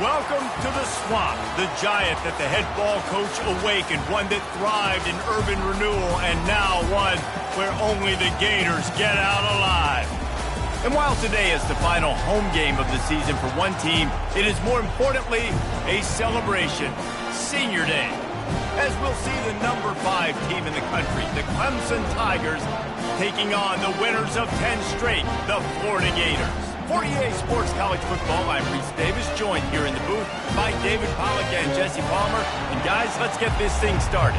Welcome to the swamp, the giant that the head ball coach awakened, one that thrived in urban renewal, and now one where only the Gators get out alive. And while today is the final home game of the season for one team, it is more importantly a celebration, Senior Day, as we'll see the number 5 team in the country, the Clemson Tigers, taking on the winners of 10 straight, the Florida Gators. 48 Sports College Football, I'm Reese Davis, joined here in the booth by David Pollack and Jesse Palmer. And guys, let's get this thing started.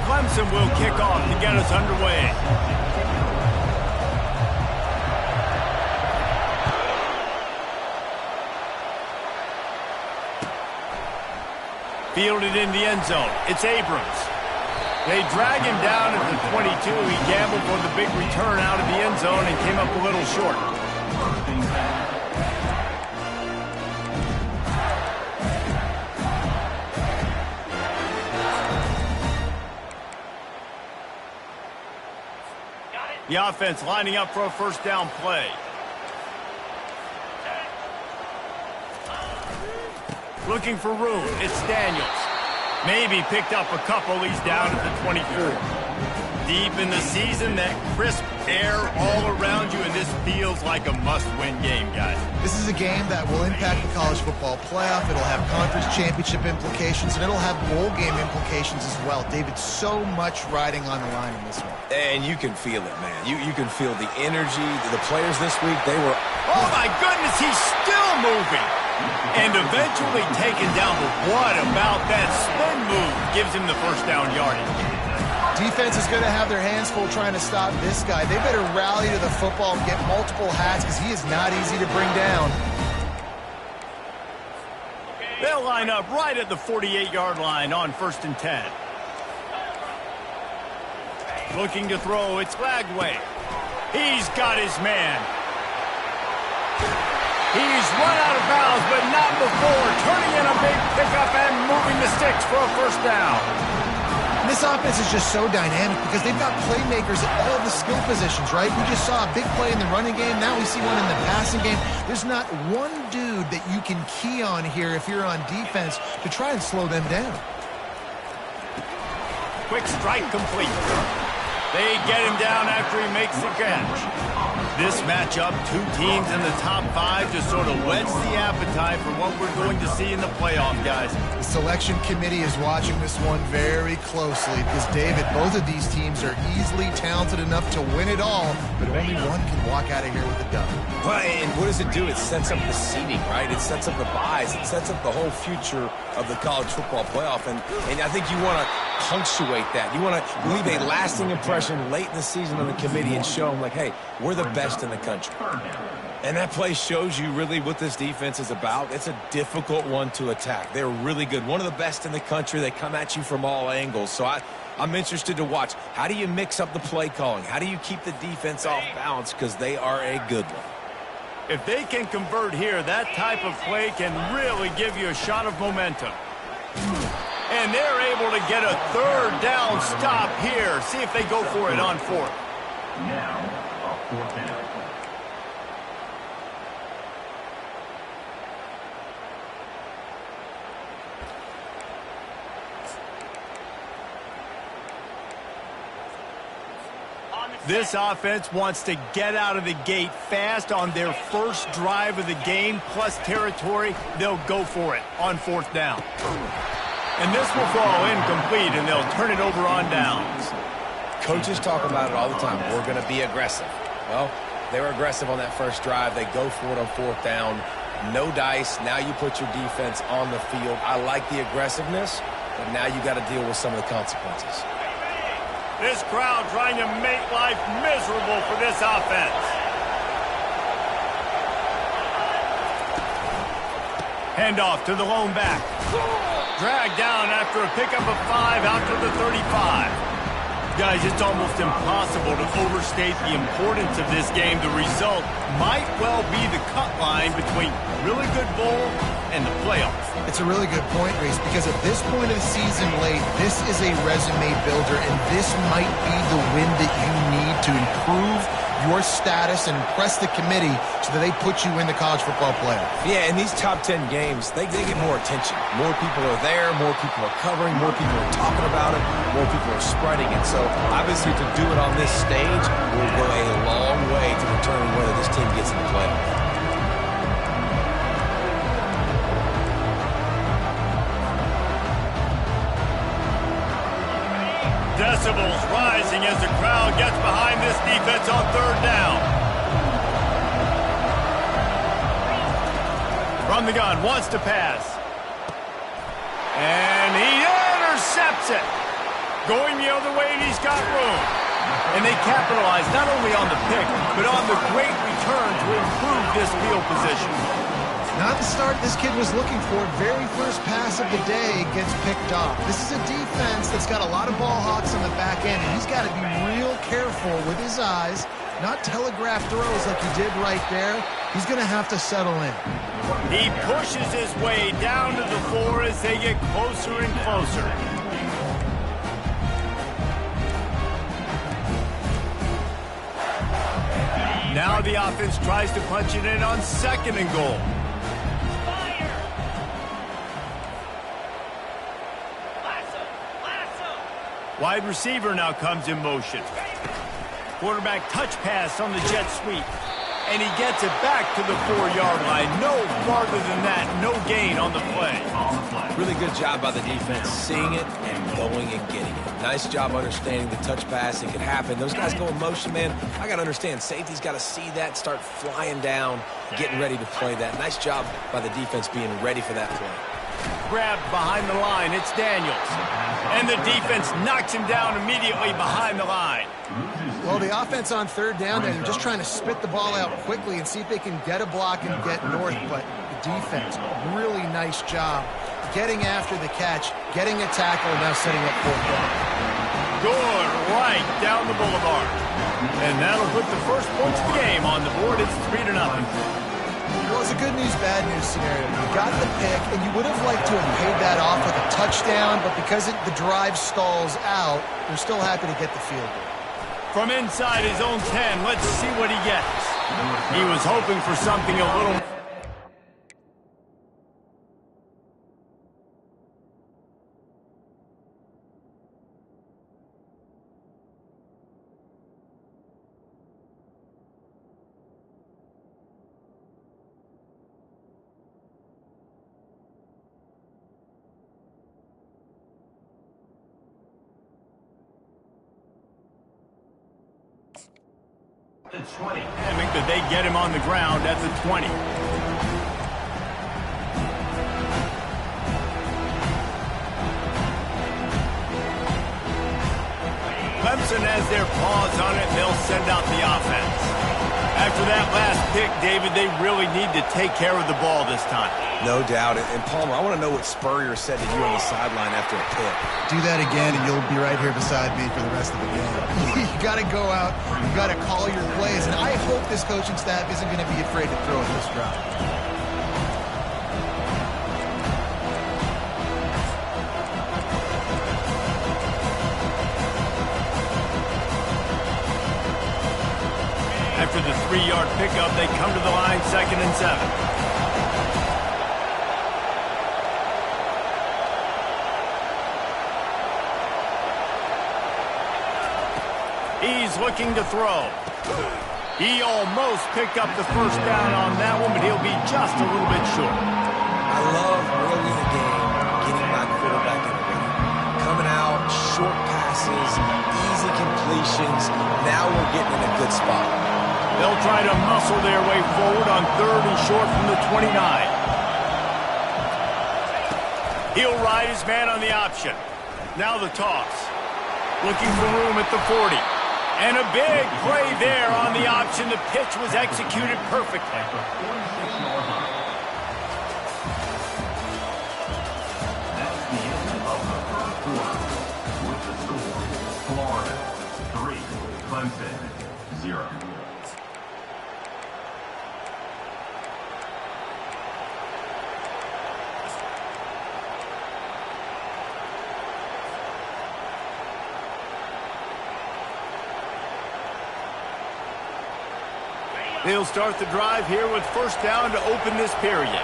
Clemson will kick off to get us underway. Fielded in the end zone. It's Abrams. They drag him down at the 22. He gambled for the big return out of the end zone and came up a little short. The offense lining up for a first down play. Looking for room. It's Daniels. Maybe picked up a couple. He's down at the 24. Deep in the season, that crisp air all around you, and this feels like a must-win game, guys. This is a game that will impact the college football playoff. It'll have conference championship implications, and it'll have bowl game implications as well. David, so much riding on the line in this one. And you can feel it, man. You can feel the energy. The players this week, they were... Oh, my goodness, he's still moving. And eventually taken down, but what about that spin move gives him the first down yardage? Defense is going to have their hands full trying to stop this guy. They better rally to the football and get multiple hats because he is not easy to bring down. They'll line up right at the 48-yard line on 1st and 10. Looking to throw, it's Lagway. He's got his man. He's run out of bounds, but not before. Turning in a big pickup and moving the sticks for a first down. And this offense is just so dynamic because they've got playmakers at all the skill positions, right? We just saw a big play in the running game. Now we see one in the passing game. There's not one dude that you can key on here if you're on defense to try and slow them down. Quick strike complete. They get him down after he makes the catch. This matchup, 2 teams in the top 5, just sort of whets the appetite for what we're going to see in the playoff, guys. The selection committee is watching this one very closely because, David, both of these teams are easily talented enough to win it all, but only one can walk out of here with a dub. Well, and what does it do? It sets up the seeding, right? It sets up the buys. It sets up the whole future of the college football playoff, and I think you want to punctuate that. You want to leave a lasting impression late in the season on the committee and show them, like, hey, we're the best in the country. And that play shows you really what this defense is about. It's a difficult one to attack. They're really good. One of the best in the country. They come at you from all angles. So I'm interested to watch. How do you mix up the play calling? How do you keep the defense off balance? Because they are a good one. If they can convert here, that type of play can really give you a shot of momentum. And they're able to get a 3rd down stop here. See if they go for it on 4th. Now, a 4th down. This offense wants to get out of the gate fast on their first drive of the game, plus territory. They'll go for it on 4th down. And this will fall incomplete, and they'll turn it over on downs. Coaches talk about it all the time. We're going to be aggressive. Well, they were aggressive on that first drive. They go for it on 4th down. No dice. Now you put your defense on the field. I like the aggressiveness, but now you got to deal with some of the consequences. This crowd trying to make life miserable for this offense. Handoff to the lone back. Dragged down after a pickup of 5 out to the 35. Guys, it's almost impossible to overstate the importance of this game. The result might well be the cut line between really good bowl and the playoffs. It's a really good point, Reese, because at this point of the season late, this is a resume builder, and this might be the win that you need to improve your status and impress the committee so that they put you in the college football playoff. Yeah, in these top 10 games, they get more attention. More people are there, more people are covering, more people are talking about it, more people are spreading it. So obviously to do it on this stage will go a long way to determine whether this team gets in the playoff. Decibels rising as the crowd gets behind this defense on third down. From the gun, wants to pass. And he intercepts it. Going the other way, and he's got room. And they capitalize not only on the pick, but on the great return to improve this field position. Not the start this kid was looking for. Very first pass of the day gets picked off. This is a defense that's got a lot of ball hawks on the back end, and he's got to be real careful with his eyes, not telegraph throws like he did right there. He's going to have to settle in. He pushes his way down to the floor as they get closer and closer. Now the offense tries to punch it in on second and goal. Wide receiver now comes in motion. Quarterback touch pass on the jet sweep. And he gets it back to the 4-yard line. No farther than that. No gain on the play. Really good job by the defense seeing it and going and getting it. Nice job understanding the touch pass. It could happen. Those guys go in motion, man. I got to understand. Safety's got to see that, start flying down, getting ready to play that. Nice job by the defense being ready for that play. Grabbed behind the line. It's Daniels. And the defense knocks him down immediately behind the line. Well, the offense on third down there, they're just trying to spit the ball out quickly and see if they can get a block and get north. But the defense, really nice job getting after the catch, getting a tackle, and now setting up fourth down. Good right down the boulevard. And that'll put the first points of the game on the board. It's 3-0. Well, it's a good news, bad news scenario. You got the pick, and you would have liked to have paid that off with a touchdown, but because the drive stalls out, they're still happy to get the field goal. From inside his own 10, let's see what he gets. He was hoping for something a little... It's 20. That they get him on the ground at the 20. Clemson has their paws on it, and they'll send out the offense. After that last pick, David, they really need to take care of the ball this time. No doubt. And Palmer, I want to know what Spurrier said to you on the sideline after a pick. Do that again, and you'll be right here beside me for the rest of the game. You got to go out. You got to call your plays. And I hope this coaching staff isn't going to be afraid to throw at this drive. After the 3-yard pickup, they come to the line, 2nd and 7. He's looking to throw. He almost picked up the first down on that one, but he'll be just a little bit short. I love early in the game getting my quarterback in the rhythm. Coming out, short passes, easy completions. Now we're getting in a good spot. They'll try to muscle their way forward on 3rd and short from the 29. He'll ride his man on the option. Now the toss. Looking for room at the 40. And a big play there on the option. The pitch was executed perfectly. That's the end of the first quarter. With the score, Florida 3, Clemson 0. They'll start the drive here with first down to open this period.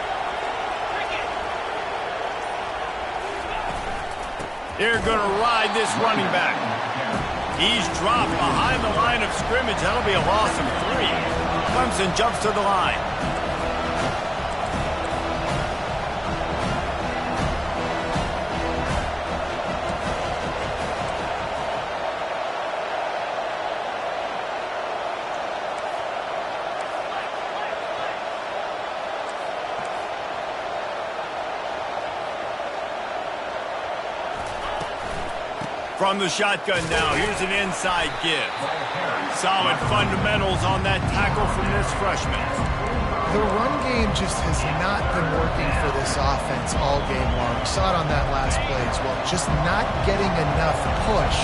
They're going to ride this running back. He's dropped behind the line of scrimmage. That'll be a loss of 3. Clemson jumps to the line. From the shotgun now, here's an inside give. Solid fundamentals on that tackle from this freshman. The run game just has not been working for this offense all game long. We saw it on that last play as well. Just not getting enough push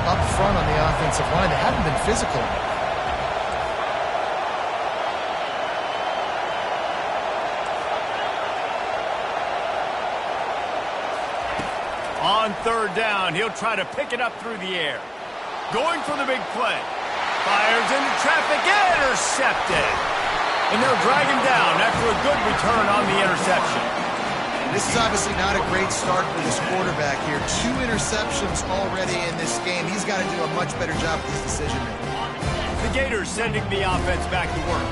up front on the offensive line. They haven't been physical. On third down, he'll try to pick it up through the air. Going for the big play. Fires into traffic, intercepted. And they'll drag him down after a good return on the interception. This is obviously not a great start for this quarterback here. 2 interceptions already in this game. He's got to do a much better job with his decision-making. The Gators sending the offense back to work.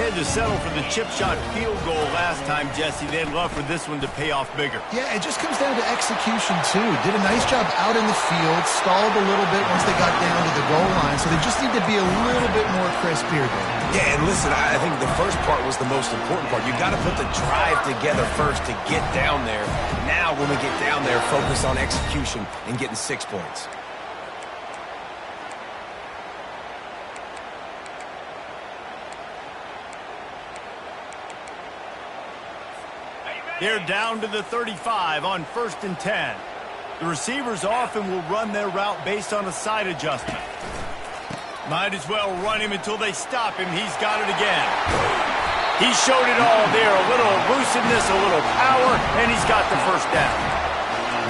Had to settle for the chip shot field goal last time, Jesse. They'd love for this one to pay off bigger. Yeah, it just comes down to execution, too. Did a nice job out in the field, stalled a little bit once they got down to the goal line, so they just need to be a little bit more crisp here, Dave. Yeah, and listen, I think the first part was the most important part. You got to put the drive together first to get down there. Now, when we get down there, focus on execution and getting 6 points. They're down to the 35 on 1st and 10. The receivers often will run their route based on a side adjustment. Might as well run him until they stop him. He's got it again. He showed it all there. A little elusiveness, a little power, and he's got the first down.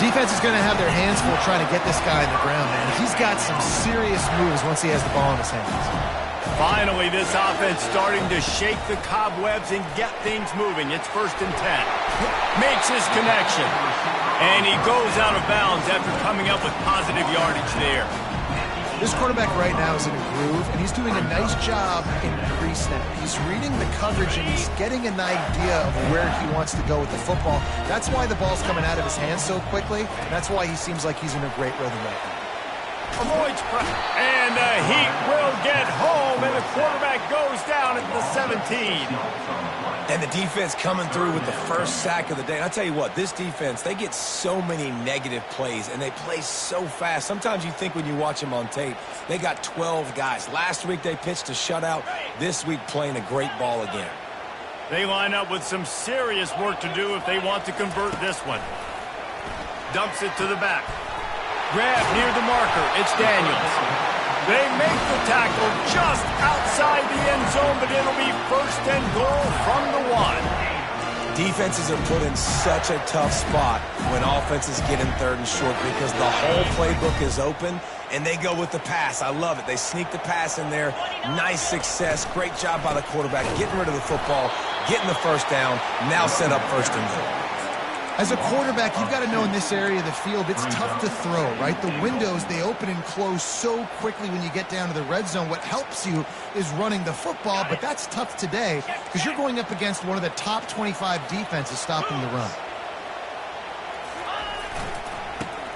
Defense is going to have their hands full trying to get this guy in the ground, man. He's got some serious moves once he has the ball in his hands. Finally, this offense starting to shake the cobwebs and get things moving. It's 1st and 10. Makes his connection. And he goes out of bounds after coming up with positive yardage there. This quarterback right now is in a groove, and he's doing a nice job in pre-snap. He's reading the coverage, and he's getting an idea of where he wants to go with the football. That's why the ball's coming out of his hands so quickly. That's why he seems like he's in a great rhythm right now. Avoids pressure, and the Heat will get home, and the quarterback goes down at the 17. And the defense coming through with the first sack of the day. And I'll tell you what, this defense, they get so many negative plays, and they play so fast. Sometimes you think when you watch them on tape, they got 12 guys. Last week they pitched a shutout. This week playing a great ball again. They line up with some serious work to do if they want to convert this one. Dumps it to the back. Grab near the marker. It's Daniels. They make the tackle just outside the end zone, but it'll be 1st and goal from the 1. Defenses are put in such a tough spot when offenses get in 3rd and short because the whole playbook is open, and they go with the pass. I love it. They sneak the pass in there. Nice success. Great job by the quarterback getting rid of the football, getting the first down, now set up 1st and goal. As a quarterback, you've got to know in this area of the field, it's tough to throw, right? The windows, they open and close so quickly when you get down to the red zone. What helps you is running the football, but that's tough today because you're going up against one of the top 25 defenses stopping the run.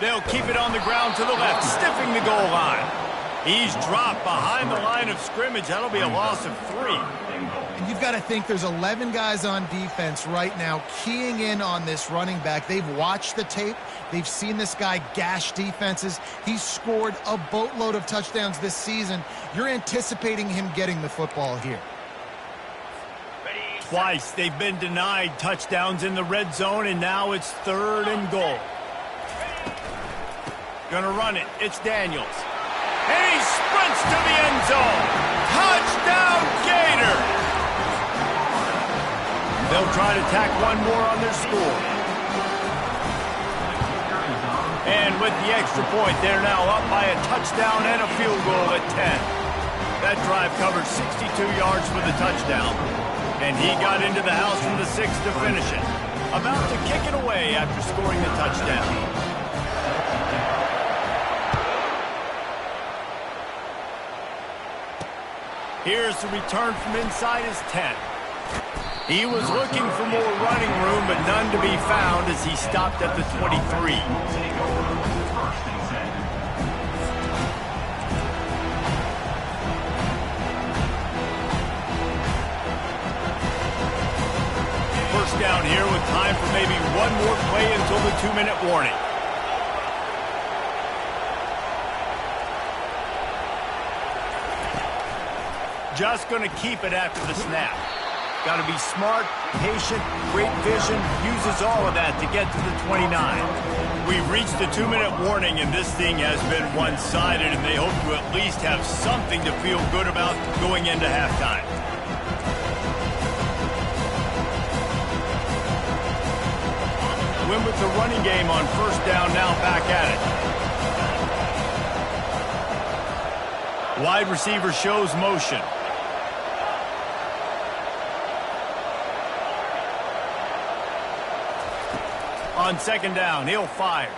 They'll keep it on the ground to the left, stiffing the goal line. He's dropped behind the line of scrimmage. That'll be a loss of 3. And you've got to think there's 11 guys on defense right now keying in on this running back. They've watched the tape. They've seen this guy gash defenses. He's scored a boatload of touchdowns this season. You're anticipating him getting the football here. Twice they've been denied touchdowns in the red zone, and now it's 3rd and goal. Gonna run it. It's Daniels. And he sprints to the end zone. Touchdown, Gators! They'll try to tack one more on their score. And with the extra point, they're now up by a touchdown and a field goal at 10. That drive covered 62 yards for the touchdown. And he got into the house from the 6 to finish it. About to kick it away after scoring the touchdown. Here's the return from inside his 10. He was looking for more running room, but none to be found as he stopped at the 23. First down here with time for maybe one more play until the 2-minute warning. Just going to keep it after the snap. Got to be smart, patient, great vision, uses all of that to get to the 29. We've reached the 2-minute warning, and this thing has been one-sided, and they hope to at least have something to feel good about going into halftime. Win with the running game on first down, now back at it. Wide receiver shows motion. On second down, he'll fire.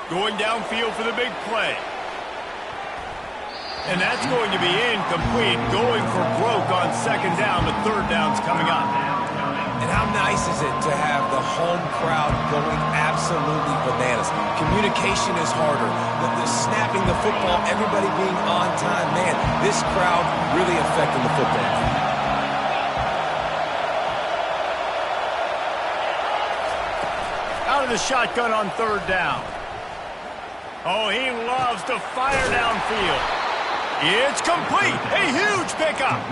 Going downfield for the big play. And that's going to be incomplete. Going for broke on second down, but third down's coming up. And how nice is it to have the home crowd going absolutely bananas? Communication is harder. The snapping the football, everybody being on time. Man, this crowd really affecting the football. Out of the shotgun on third down. Oh, he loves to fire downfield. It's complete. A huge pickup.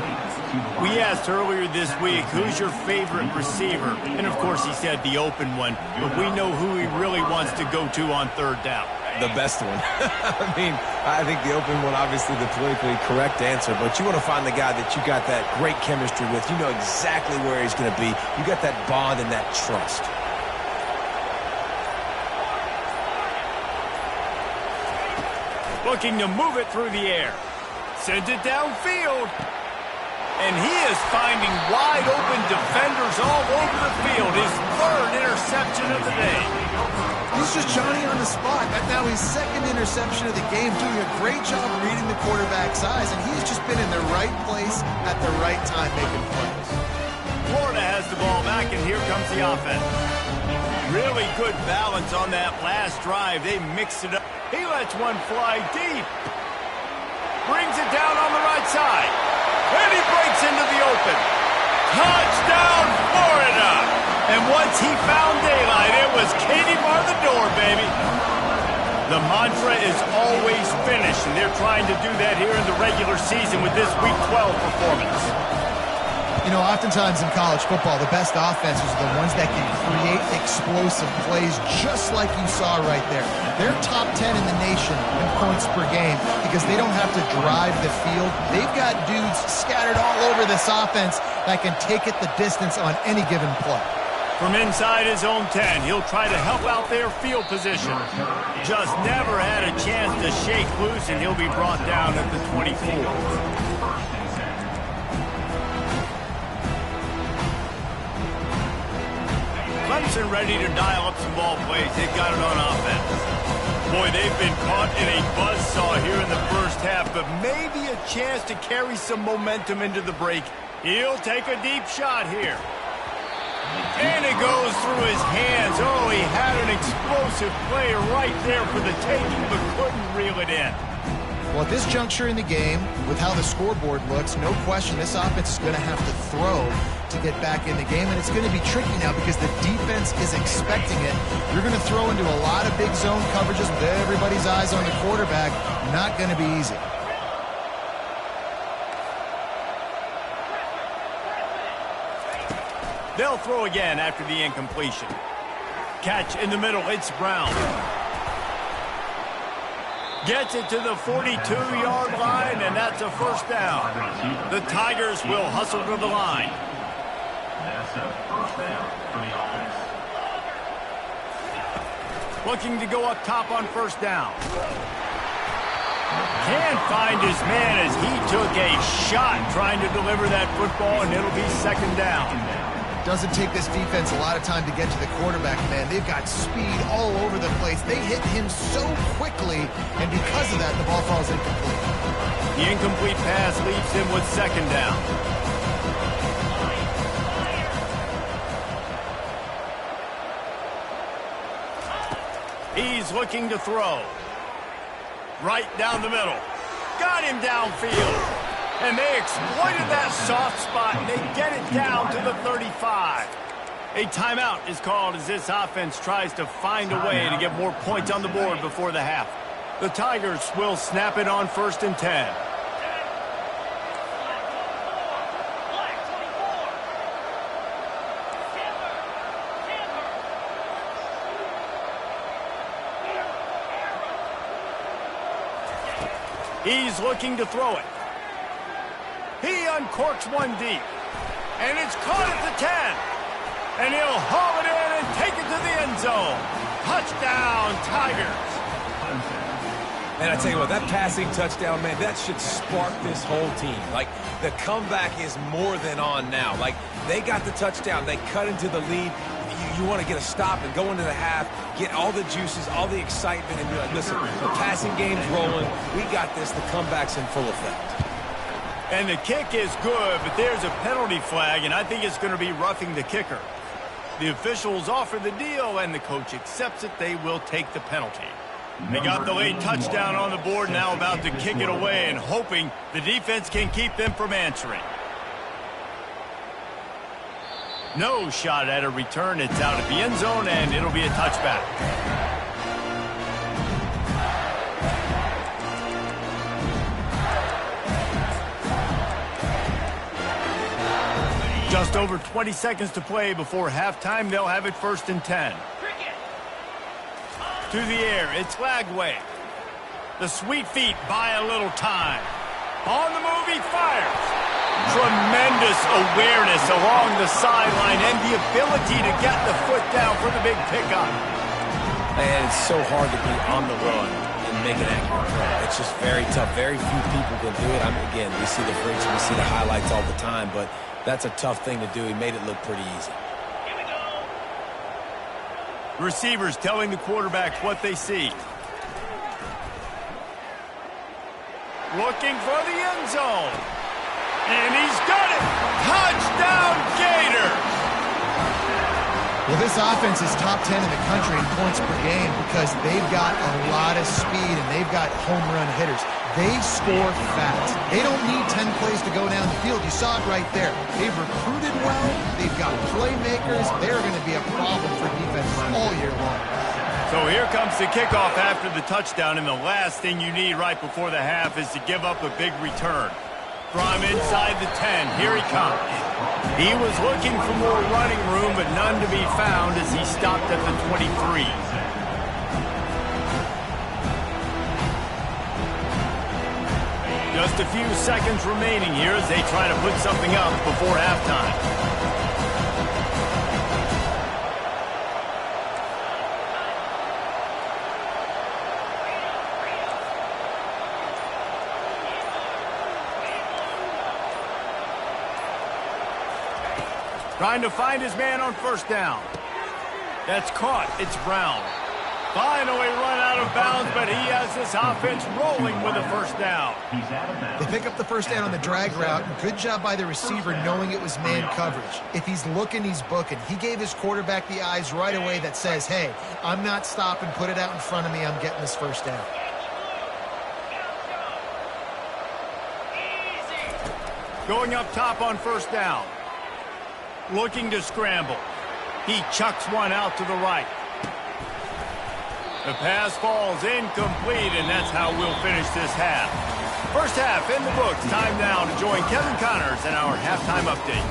We asked earlier this week, who's your favorite receiver? And, of course, he said the open one. But we know who he really wants to go to on third down. The best one. I mean, I think the open one, obviously the politically correct answer, but you want to find the guy that you got that great chemistry with. You know exactly where he's going to be. You got that bond and that trust. Looking to move it through the air. Sends it downfield. And he is finding wide open defenders all over the field. His third interception of the day. He's just Johnny on the spot. That's now his second interception of the game, doing a great job reading the quarterback's eyes, and he's just been in the right place at the right time making plays. Florida has the ball back, and here comes the offense. Really good balance on that last drive. They mixed it up. He lets one fly deep. Brings it down on the right side. And he breaks into the open. Touchdown, Florida! And once he found daylight, it was Katie bar the door, baby. The mantra is always finish, and they're trying to do that here in the regular season with this Week 12 performance. You know, oftentimes in college football, the best offenses are the ones that can create explosive plays just like you saw right there. They're top 10 in the nation in points per game because they don't have to drive the field. They've got dudes scattered all over this offense that can take it the distance on any given play. From inside his own 10, he'll try to help out their field position. Just never had a chance to shake loose, and he'll be brought down at the 24. Clemson ready to dial up some ball plays. They've got it on offense. Boy, they've been caught in a buzzsaw here in the first half, but maybe a chance to carry some momentum into the break. He'll take a deep shot here. And it goes through his hands. Oh, he had an explosive play right there for the taking, but couldn't reel it in. Well, at this juncture in the game, with how the scoreboard looks, no question this offense is going to have to throw to get back in the game, and it's going to be tricky now because the defense is expecting it. You're going to throw into a lot of big zone coverages with everybody's eyes on the quarterback. Not going to be easy. They'll throw again after the incompletion. Catch in the middle, it's Brown. Gets it to the 42-yard line, and that's a first down. The Tigers will hustle to the line. That's a first down for the offense. Looking to go up top on first down. Can't find his man as he took a shot trying to deliver that football, and it'll be second down. Doesn't take this defense a lot of time to get to the quarterback, man. They've got speed all over the place. They hit him so quickly, and because of that, the ball falls incomplete. The incomplete pass leaves him with second down. He's looking to throw. Right down the middle. Got him downfield. And they exploited that soft spot, and they get it down to the 35. A timeout is called as this offense tries to find a way to get more points on the board before the half. The Tigers will snap it on 1st and 10. He's looking to throw it. He uncorks one deep. And it's caught at the 10. And he'll haul it in and take it to the end zone. Touchdown, Tigers. Man, I tell you what, that passing touchdown, man, that should spark this whole team. Like, the comeback is more than on now. Like, they got the touchdown. They cut into the lead. You want to get a stop and go into the half, get all the juices, all the excitement, and be like, listen, the passing game's rolling. We got this. The comeback's in full effect. And the kick is good, but there's a penalty flag, and I think it's going to be roughing the kicker. The officials offer the deal, and the coach accepts it. They will take the penalty. They got the late touchdown on the board, now about to kick it away and hoping the defense can keep them from answering. No shot at a return. It's out at the end zone, and it'll be a touchback. Just over 20 seconds to play before halftime. They'll have it 1st and 10. To the air, it's Lagway. The sweet feet buy a little time. On the move, he fires. Tremendous awareness along the sideline and the ability to get the foot down for the big pickup. And it's so hard to be on the run and make an accurate throw. It's just very tough. Very few people can do it. I mean, again, we see the freaks, we see the highlights all the time, but that's a tough thing to do. He made it look pretty easy. Receivers telling the quarterbacks what they see. Looking for the end zone. And he's got it. Touchdown, Gators. Well, this offense is top 10 in the country in points per game because they've got a lot of speed and they've got home run hitters. They score fast. They don't need 10 plays to go down the field. You saw it right there. They've recruited well. They've got playmakers. They're going to be a problem for defense all year long. So here comes the kickoff after the touchdown, and the last thing you need right before the half is to give up a big return. From inside the 10, here he comes. He was looking for more running room, but none to be found as he stopped at the 23. Just a few seconds remaining here as they try to put something up before halftime. Trying to find his man on 1st down. That's caught. It's Brown. Finally run out of bounds, but he has this offense rolling with a 1st down. They pick up the 1st down on the drag route. Good job by the receiver knowing it was man coverage. If he's looking, he's booking. He gave his quarterback the eyes right away that says, hey, I'm not stopping. Put it out in front of me. I'm getting this 1st down. Going up top on 1st down. Looking to scramble. He chucks one out to the right. The pass falls incomplete, and that's how we'll finish this half. 1st half in the books. Time now to join Kevin Connors in our halftime update.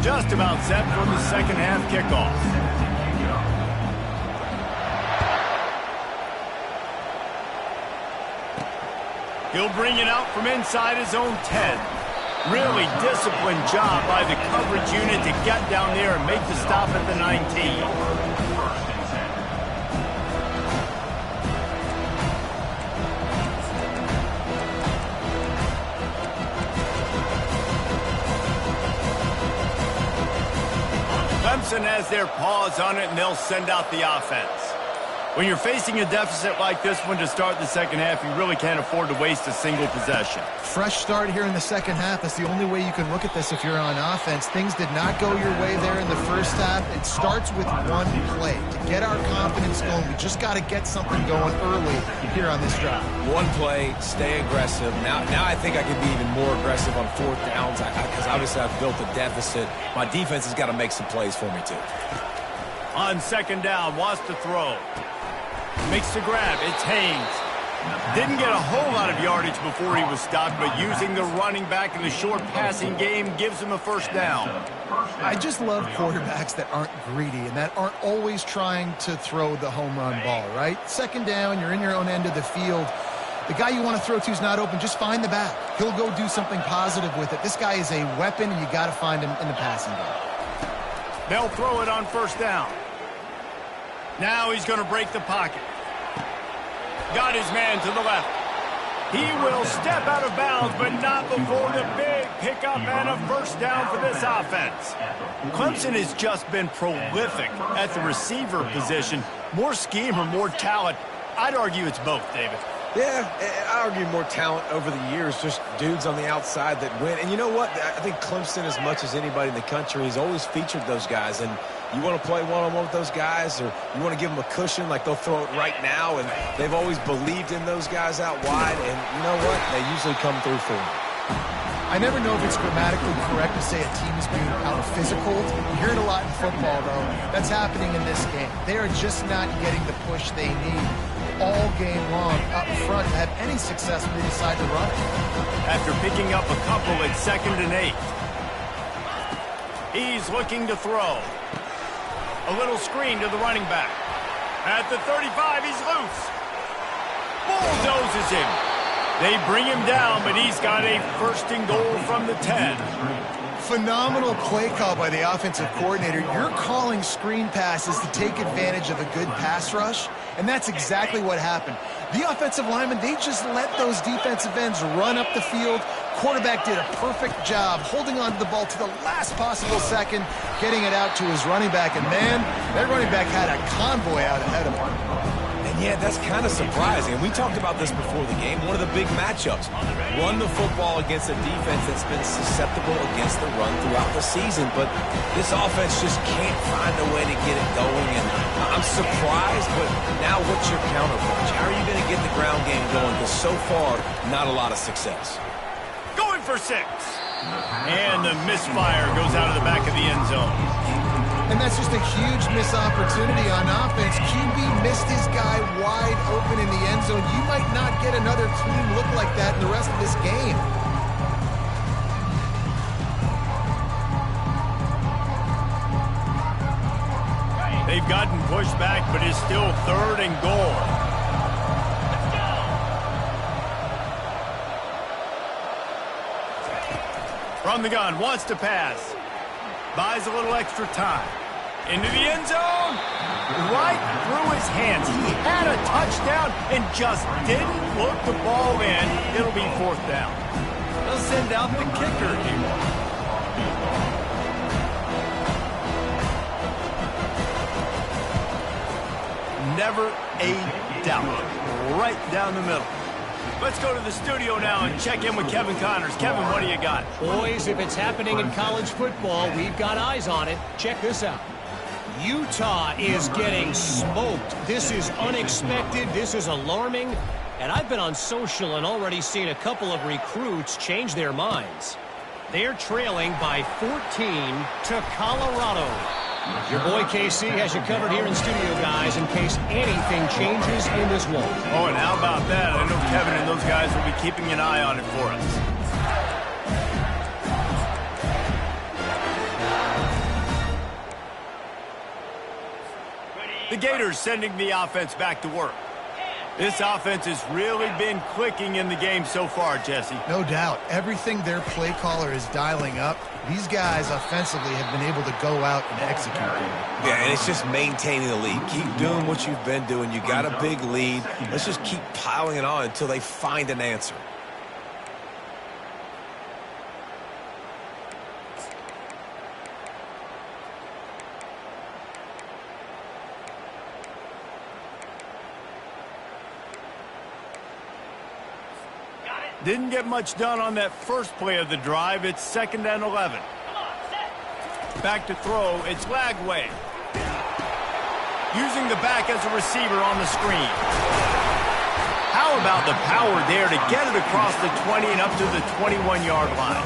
Just about set for the 2nd half kickoff. He'll bring it out from inside his own 10. Really disciplined job by the coverage unit to get down there and make the stop at the 19. Clemson has their paws on it, and they'll send out the offense. When you're facing a deficit like this one to start the second half, you really can't afford to waste a single possession. Fresh start here in the second half. That's the only way you can look at this if you're on offense. Things did not go your way there in the first half. It starts with one play. To get our confidence going, we just got to get something going early here on this drive. One play, stay aggressive. Now I think I can be even more aggressive on fourth downs because obviously I've built a deficit. My defense has got to make some plays for me too. On second down, wants to throw. Makes the grab. It's Haynes. Didn't get a whole lot of yardage before he was stopped, but using the running back in the short passing game gives him a first down. I just love quarterbacks that aren't greedy and that aren't always trying to throw the home run ball, right? Second down, you're in your own end of the field. The guy you want to throw to is not open. Just find the back. He'll go do something positive with it. This guy is a weapon, and you got to find him in the passing game. They'll throw it on first down. Now he's going to break the pocket. Got his man to the left. He will step out of bounds, but not before the big pickup and a first down for this offense. Clemson has just been prolific at the receiver position. More scheme or more talent? I'd argue it's both, David. Yeah, I argue more talent over the years, just dudes on the outside that win. And you know what? I think Clemson, as much as anybody in the country, has always featured those guys. And you want to play one-on-one with those guys, or you want to give them a cushion like they'll throw it right now, and they've always believed in those guys out wide, and you know what? They usually come through for them. I never know if it's grammatically correct to say a team is being out-physical. You hear it a lot in football, though. That's happening in this game. They are just not getting the push they need all game long up front to have any success when they decide to run it. After picking up a couple at 2nd and 8. He's looking to throw. A little screen to the running back. At the 35, he's loose. Bulldozes him. They bring him down, but he's got a first and goal from the 10. Phenomenal play call by the offensive coordinator. You're calling screen passes to take advantage of a good pass rush, and that's exactly what happened. The offensive linemen, they just let those defensive ends run up the field. Quarterback did a perfect job holding on to the ball to the last possible second, getting it out to his running back, and man, that running back had a convoy out ahead of him. And yeah, that's kind of surprising. We talked about this before the game. One of the big matchups. Run the football against a defense that's been susceptible against the run throughout the season. But this offense just can't find a way to get it going. And I'm surprised, but now what's your counterpunch? How are you going to get the ground game going? Because so far, not a lot of success. Going for 6. And the misfire goes out of the back of the end zone. And that's just a huge missed opportunity on offense. QB missed his guy wide open in the end zone. You might not get another clean look like that in the rest of this game. They've gotten pushed back, but it's still 3rd and goal. From the gun, wants to pass. Buys a little extra time. Into the end zone. Right through his hands. He had a touchdown and just didn't look the ball in. It'll be 4th down. They'll send out the kicker here. Never a doubt. Right down the middle. Let's go to the studio now and check in with Kevin Connors. Kevin, what do you got? Boys, if it's happening in college football, we've got eyes on it. Check this out. Utah is getting smoked. This is unexpected. This is alarming. And I've been on social and already seen a couple of recruits change their minds. They're trailing by 14 to Colorado. Your boy KC has you covered here in studio, guys, in case anything changes in this one. Oh, and how about that? I know Kevin and those guys will be keeping an eye on it for us. The Gators sending the offense back to work. This offense has really been clicking in the game so far, Jesse. No doubt. Everything their play caller is dialing up, these guys offensively have been able to go out and execute. Yeah, and it's just maintaining the lead. Keep doing what you've been doing. You got a big lead. Let's just keep piling it on until they find an answer. Didn't get much done on that first play of the drive. It's 2nd and 11. Back to throw. It's Lagway. Using the back as a receiver on the screen. How about the power there to get it across the 20 and up to the 21-yard line?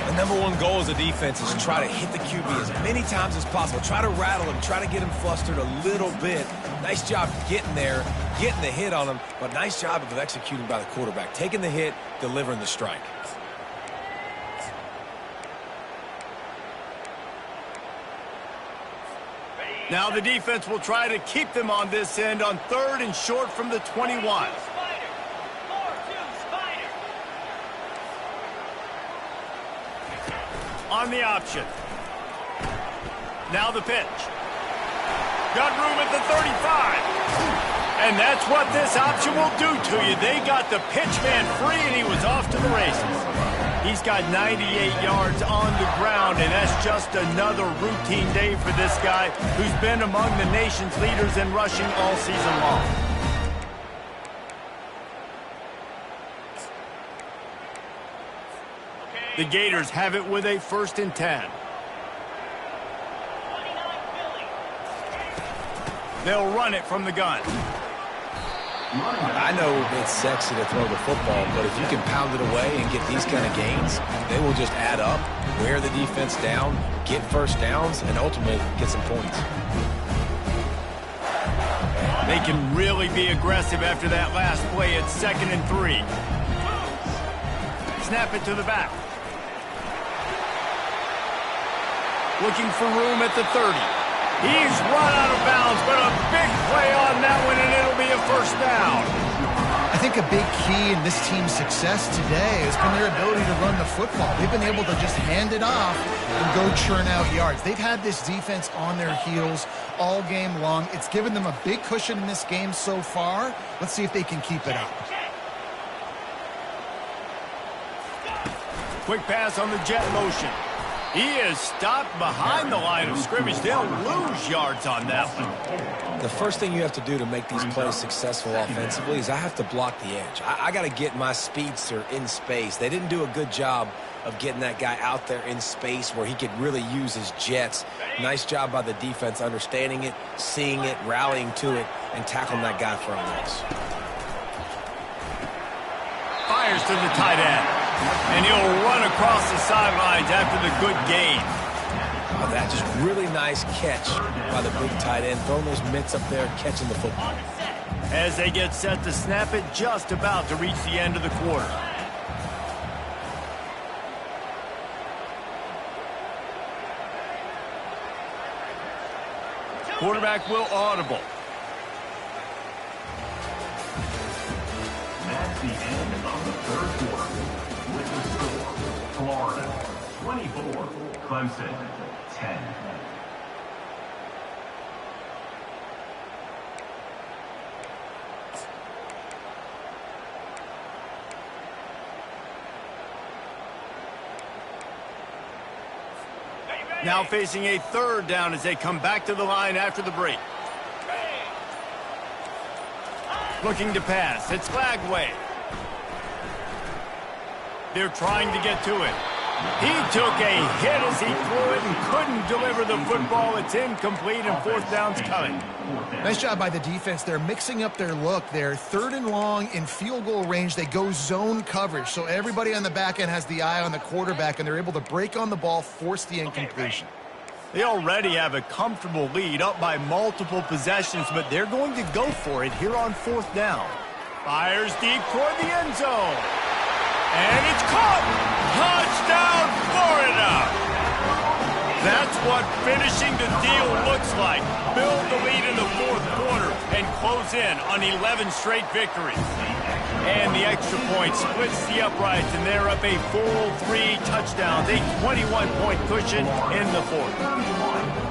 The number one goal as a defense is try to hit the QB as many times as possible. Try to rattle him. Try to get him flustered a little bit. Nice job getting there, getting the hit on him, but nice job of executing by the quarterback. Taking the hit, delivering the strike. Now the defense will try to keep them on this end on 3rd and short from the 21. On the option. Now the pitch. Got room at the 35. And that's what this option will do to you. They got the pitch man free, and he was off to the races. He's got 98 yards on the ground, and that's just another routine day for this guy who's been among the nation's leaders in rushing all season long. The Gators have it with a 1st and 10. They'll run it from the gun. I know it's sexy to throw the football, but if you can pound it away and get these kind of gains, they will just add up, wear the defense down, get first downs, and ultimately get some points. They can really be aggressive after that last play. It's 2nd and 3. Snap it to the back. Looking for room at the 30. He's run out of bounds, but a big play on that one, and it'll be a 1st down. I think a big key in this team's success today has been their ability to run the football. They've been able to just hand it off and go churn out yards. They've had this defense on their heels all game long. It's given them a big cushion in this game so far. Let's see if they can keep it up. Quick pass on the jet motion. He is stopped behind the line of scrimmage. They'll lose yards on that one. The first thing you have to do to make these plays successful offensively is I have to block the edge. I got to get my speedster in space. They didn't do a good job of getting that guy out there in space where he could really use his jets. Nice job by the defense understanding it, seeing it, rallying to it, and tackling that guy for a loss. Fires to the tight end. And he'll run across the sidelines after the good gain. Oh, that just really nice catch by the big tight end, throwing those mitts up there, catching the football. As they get set to snap it, just about to reach the end of the quarter. Quarterback will audible. That's the end of the 3rd quarter. With the score, Florida 24, Clemson 10. Now facing a 3rd down as they come back to the line after the break. Looking to pass. It's Lagway. They're trying to get to it. He took a hit as he threw it and couldn't deliver the football. It's incomplete, and 4th down's coming. Nice job by the defense. They're mixing up their look. They're 3rd and long in field goal range. They go zone coverage. So everybody on the back end has the eye on the quarterback, and they're able to break on the ball, force the incompletion. They already have a comfortable lead up by multiple possessions, but they're going to go for it here on 4th down. Fires deep toward the end zone. And it's caught! Touchdown, Florida! That's what finishing the deal looks like. Build the lead in the fourth quarter and close in on 11 straight victories. And the extra point splits the uprights, and they're up a full 3 touchdowns, a 21-point cushion in the fourth.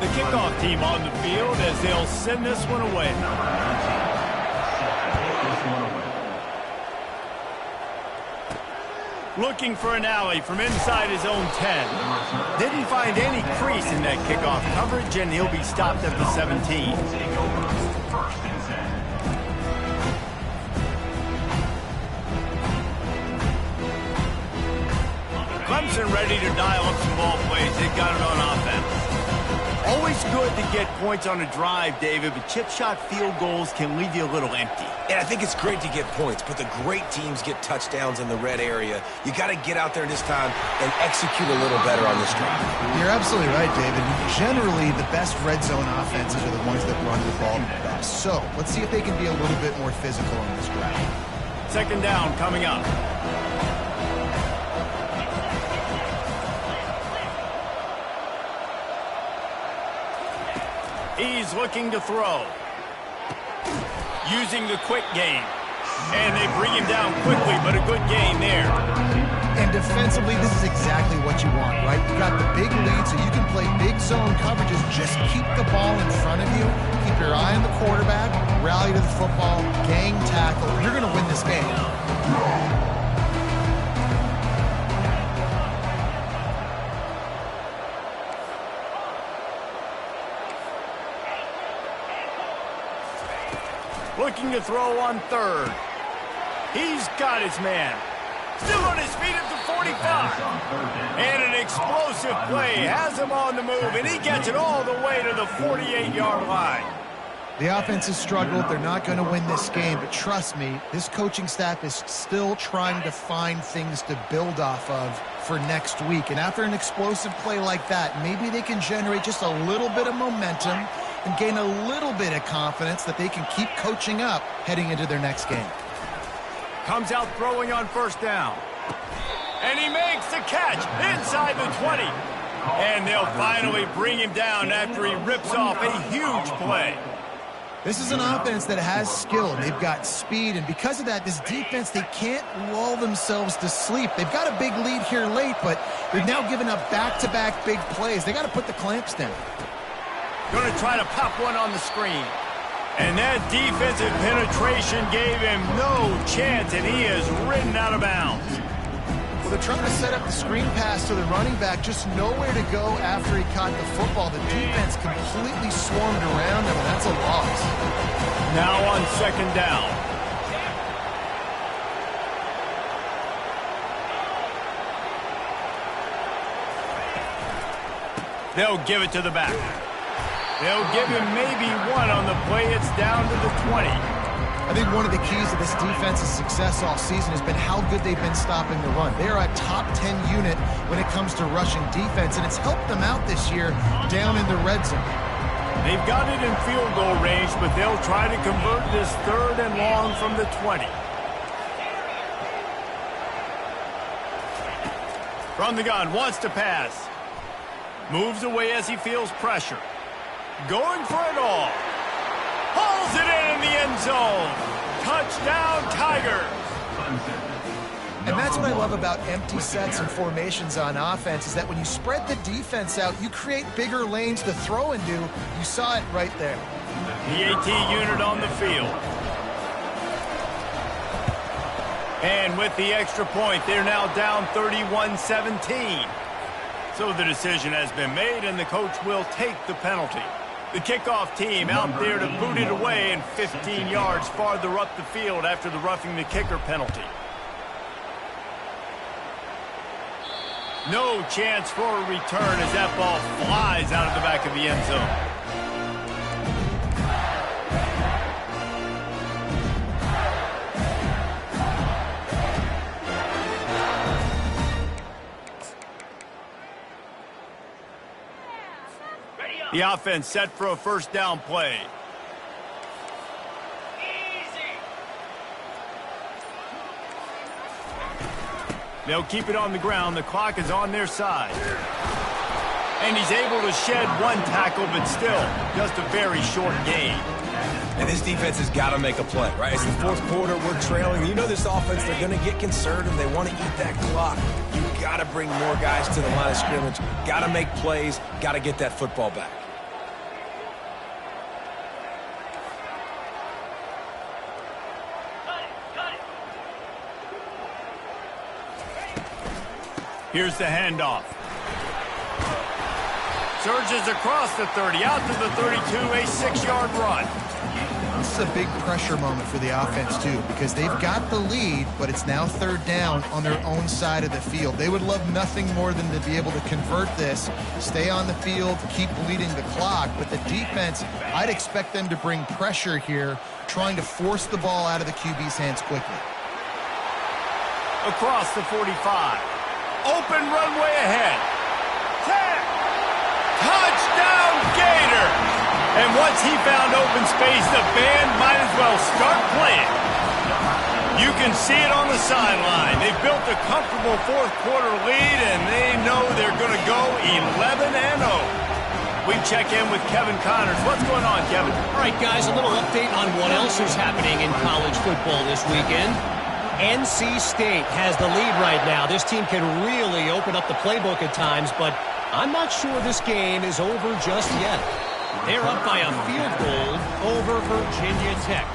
The kickoff team on the field as they'll send this one away. Looking for an alley from inside his own 10. Didn't find any crease in that kickoff coverage, and he'll be stopped at the 17. Clemson ready to dial up some ball plays. They got it on offense. Always good to get points on a drive, David, but chip shot field goals can leave you a little empty. And I think it's great to get points, but the great teams get touchdowns in the red area. You got to get out there this time and execute a little better on this drive. You're absolutely right, David. Generally, the best red zone offenses are the ones that run the ball the best. So let's see if they can be a little bit more physical in this drive. Second down coming up. He's looking to throw. Using the quick game. And they bring him down quickly, but a good game there. And defensively, this is exactly what you want, right? You've got the big lead, so you can play big zone coverages. Just keep the ball in front of you. Keep your eye on the quarterback. Rally to the football. Gang tackle. You're going to win this game. Looking to throw on third. He's got his man. Still on his feet at the 45. And an explosive play has him on the move, and he gets it all the way to the 48-yard line. The offense has struggled. They're not going to win this game, but trust me, this coaching staff is still trying to find things to build off of for next week. And after an explosive play like that, maybe they can generate just a little bit of momentum and gain a little bit of confidence that they can keep coaching up heading into their next game. Comes out throwing on first down. And he makes the catch inside the 20. And they'll finally bring him down after he rips off a huge play. This is an offense that has skill. They've got speed, and because of that, this defense, they can't lull themselves to sleep. They've got a big lead here late, but they've now given up back-to-back big plays. They got to put the clamps down. Going to try to pop one on the screen. And that defensive penetration gave him no chance, and he is ridden out of bounds. Well, they're trying to set up the screen pass to the running back, just nowhere to go after he caught the football. The defense completely swarmed around him, and that's a loss. Now on second down. They'll give it to the back. They'll give him maybe one on the play. It's down to the 20. I think one of the keys to this defense's success all season has been how good they've been stopping the run. They are a top 10 unit when it comes to rushing defense, and it's helped them out this year down in the red zone. They've got it in field goal range, but they'll try to convert this third and long from the 20. From the gun, wants to pass. Moves away as he feels pressure. Going for it all. Hauls it in the end zone. Touchdown, Tigers. And that's what I love about empty sets and formations on offense, is that when you spread the defense out, you create bigger lanes to throw into. You saw it right there. The AT unit on the field. And with the extra point, they're now down 31-17. So the decision has been made, and the coach will take the penalty. The kickoff team out there to boot it away, and 15 yards farther up the field after the roughing the kicker penalty. No chance for a return as that ball flies out of the back of the end zone. The offense set for a first down play. They'll keep it on the ground. The clock is on their side. And he's able to shed one tackle, but still, just a very short gain. And this defense has got to make a play, right? It's the fourth quarter. We're trailing. You know this offense, they're going to get conservative. They want to eat that clock. You got to bring more guys to the line of scrimmage. Got to make plays. Got to get that football back. Here's the handoff. Surges across the 30, out to the 32, a 6-yard run. This is a big pressure moment for the offense, too, because they've got the lead, but it's now third down on their own side of the field. They would love nothing more than to be able to convert this, stay on the field, keep bleeding the clock. But the defense, I'd expect them to bring pressure here, trying to force the ball out of the QB's hands quickly. Across the 45. Open runway ahead. 10. Touchdown Gators! And once he found open space, the band might as well start playing. You can see it on the sideline. They've built a comfortable fourth quarter lead, and they know they're going to go 11-0. We check in with Kevin Connors. What's going on, Kevin? All right, guys, a little update on what else is happening in college football this weekend. NC State has the lead right now. This team can really open up the playbook at times, but I'm not sure this game is over just yet. They're up by a field goal over Virginia Tech.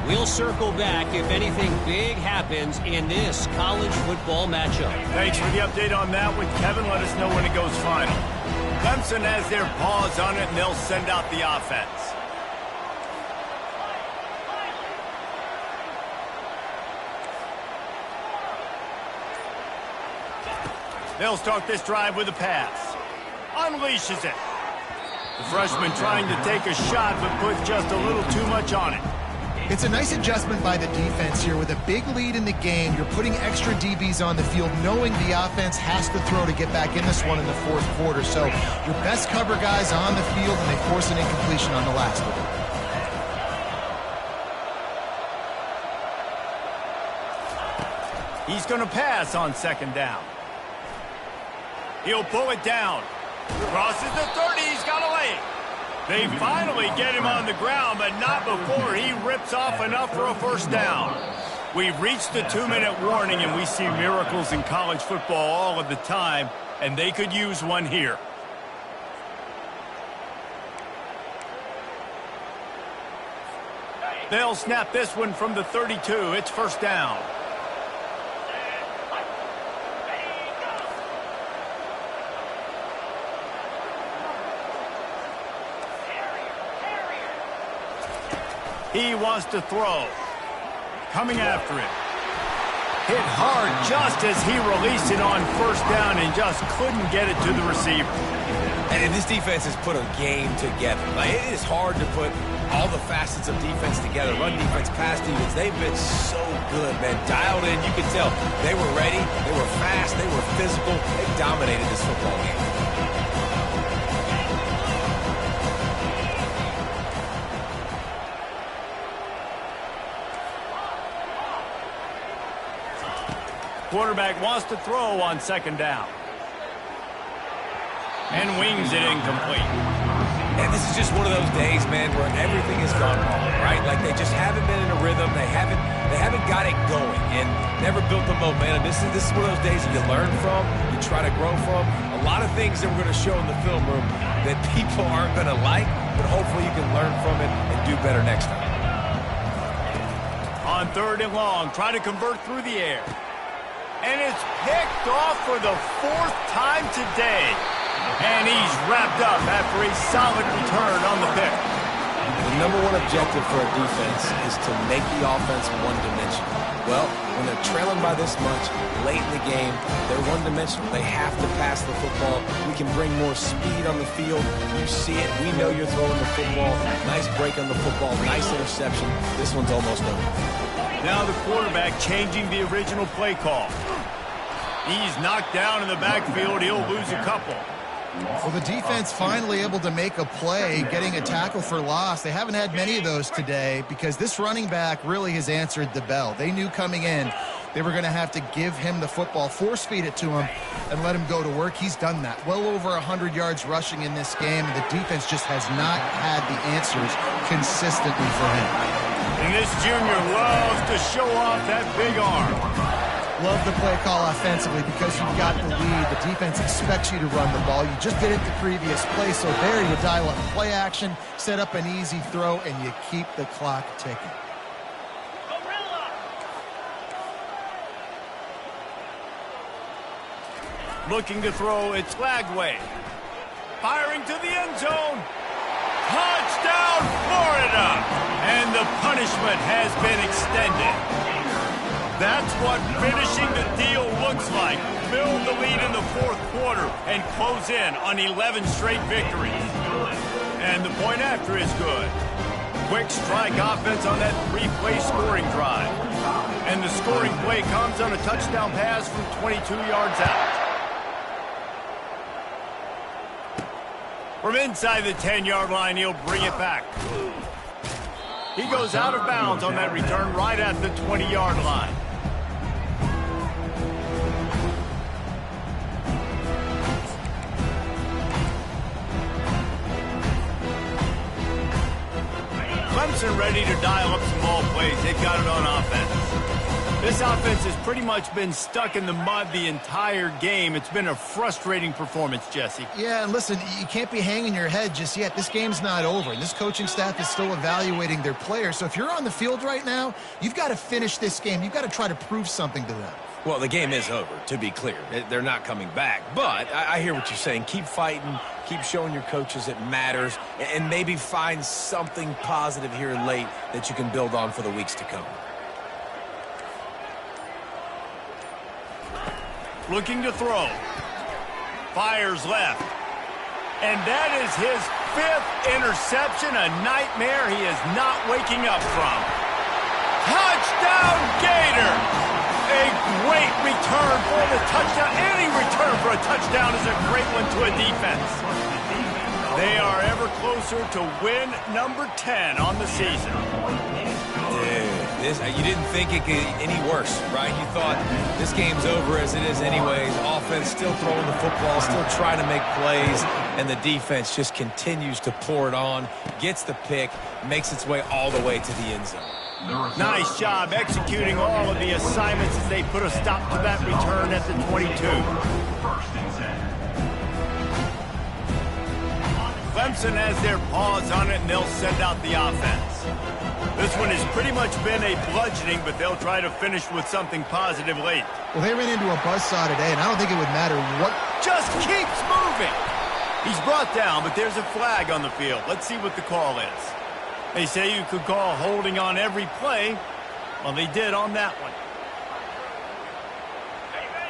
We'll circle back if anything big happens in this college football matchup. Thanks for the update on that with Kevin. Let us know when it goes final. Clemson has their paws on it, and they'll send out the offense. They'll start this drive with a pass. Unleashes it. The freshman trying to take a shot, but puts just a little too much on it. It's a nice adjustment by the defense here. With a big lead in the game, you're putting extra DBs on the field, knowing the offense has to throw to get back in this one in the fourth quarter. So your best cover guys on the field, and they force an incompletion on the last one. He's going to pass on second down. He'll pull it down. Crosses the 30. He's got a leg. They finally get him on the ground, but not before he rips off enough for a first down. We've reached the 2-minute warning, and we see miracles in college football all of the time, and they could use one here. They'll snap this one from the 32. It's first down. He wants to throw. Coming after it. Hit hard just as he released it on first down and just couldn't get it to the receiver. And this defense has put a game together. Like, it is hard to put all the facets of defense together. Run defense, pass defense. They've been so good, man. Dialed in. You can tell they were ready. They were fast. They were physical. They dominated this football game. Quarterback wants to throw on second down. And wings it incomplete. And this is just one of those days, man, where everything has gone wrong, right? Like they just haven't been in a rhythm. They haven't got it going and never built the momentum. This is one of those days that you learn from, you try to grow from. A lot of things that we're going to show in the film room that people aren't going to like, but hopefully you can learn from it and do better next time. On third and long, try to convert through the air. And it's picked off for the fourth time today. And he's wrapped up after a solid return on the pick. The number one objective for a defense is to make the offense one-dimensional. Well, when they're trailing by this much, late in the game, they're one-dimensional. They have to pass the football. We can bring more speed on the field. You see it. We know you're throwing the football. Nice break on the football. Nice interception. This one's almost over. Now the quarterback changing the original play call. He's knocked down in the backfield. He'll lose a couple. Well, the defense finally able to make a play, getting a tackle for loss. They haven't had many of those today because this running back really has answered the bell. They knew coming in They were going to have to give him the football, force feed it to him, and let him go to work. He's done that. Well over 100 yards rushing in this game, and the defense just has not had the answers consistently for him. And this junior loves to show off that big arm. Love the play call offensively because you've got the lead. The defense expects you to run the ball. You just did it the previous play, so there you dial up play action, set up an easy throw, and you keep the clock ticking. Looking to throw, it's Flagway. Firing to the end zone. Touchdown, Florida! And the punishment has been extended. That's what finishing the deal looks like. Build the lead in the fourth quarter and close in on 11 straight victories. And the point after is good. Quick strike offense on that 3-play scoring drive. And the scoring play comes on a touchdown pass from 22 yards out. From inside the 10-yard line, he'll bring it back. He goes out of bounds on that return right at the 20-yard line. Clemson ready to dial up some ball plays. They've got it on offense. This offense has pretty much been stuck in the mud the entire game. It's been a frustrating performance, Jesse. Yeah, and listen, you can't be hanging your head just yet. This game's not over, and this coaching staff is still evaluating their players. So if you're on the field right now, you've got to finish this game. You've got to try to prove something to them. Well, the game is over, to be clear. They're not coming back. But I hear what you're saying. Keep fighting. Keep showing your coaches it matters. And maybe find something positive here late that you can build on for the weeks to come. Looking to throw. Fires left. And that is his 5th interception, a nightmare he is not waking up from. Touchdown, Gators! A great return for the touchdown. Any return for a touchdown is a great one to a defense. They are ever closer to win number 10 on the season. Dude, you didn't think it could get any worse, right? You thought this game's over as it is anyways. Offense still throwing the football, still trying to make plays, and the defense just continues to pour it on, gets the pick, makes its way all the way to the end zone. Nice job executing all of the assignments as they put a stop to that return at the 22. Clemson has their paws on it, and they'll send out the offense. This one has pretty much been a bludgeoning, but they'll try to finish with something positive late. Well, they ran into a buzzsaw today, and I don't think it would matter what. Just keeps moving. He's brought down, but there's a flag on the field. Let's see what the call is. They say you could call holding on every play. Well, they did on that one.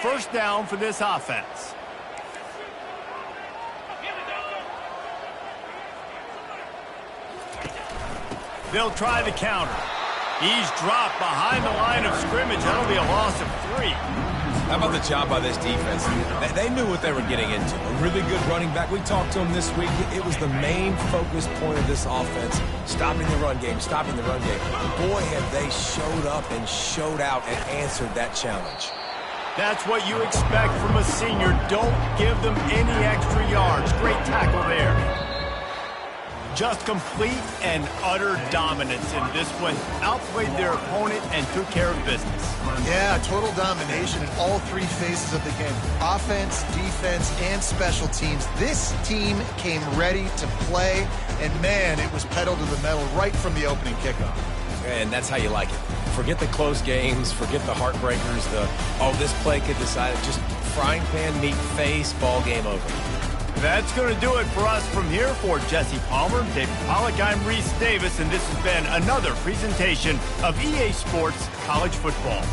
First down for this offense. They'll try the counter. He's dropped behind the line of scrimmage. That'll be a loss of 3. How about the job by this defense? They knew what they were getting into. A really good running back. We talked to him this week. It was the main focus point of this offense. Stopping the run game, stopping the run game. Boy, have they showed up and showed out and answered that challenge. That's what you expect from a senior. Don't give them any extra yards. Great tackle there. Just complete and utter dominance in this one. Outplayed their opponent and took care of business. Yeah, total domination in all 3 phases of the game. Offense, defense, and special teams. This team came ready to play, and man, it was pedal to the metal right from the opening kickoff. And that's how you like it. Forget the close games, forget the heartbreakers, this play could decide it. Just frying pan, meat face, ball game over. That's going to do it for us from here. For Jesse Palmer, David Pollack, I'm Reese Davis, and this has been another presentation of EA Sports College Football.